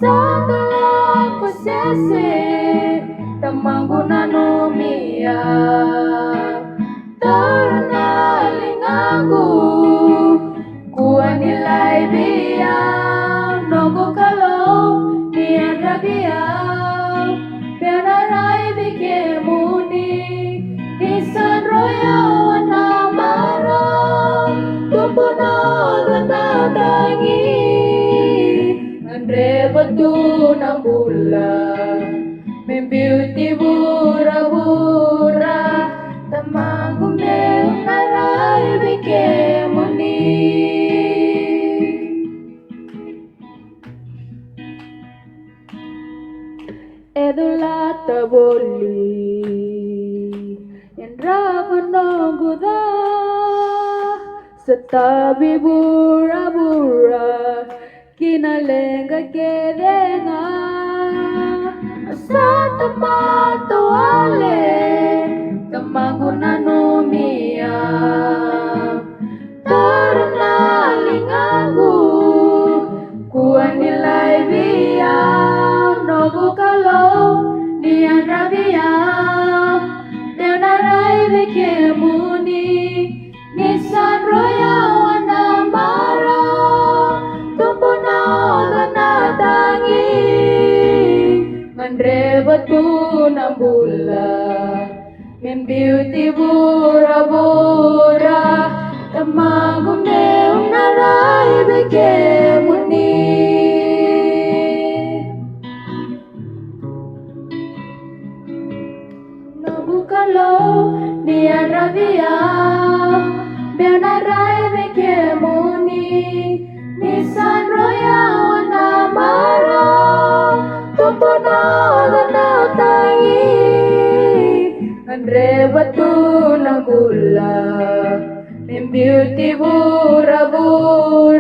Satala kusese tamanguna numia Tarana lingagu Kuan nilai biang Noqu Kalou nian rabiang Bianarai bike muni Nisan royal namara Tumpuna ganda tangi Andre batu nang bulan Beauty bura-bura Tamangum neung narai bike muni Edulata boli Yang ravanongguda Setabi bura-bura Kinalenga kedenga Sa tamato ale Tamanguna numia Tarana lingagu Kuan nilai biang Noqu Kalou nian rabiang Deonarai bike muni Nisan royal namara Tumpuna gana tangi Andre batu nang bulan Beauty bura-bura Tamangum neung narai bike muni Noqu Kalou nian rabiang Bianarai bike muni Nisan royal namara Tumpuna gana tangi Andre batu nang bulan Beauty bura-bura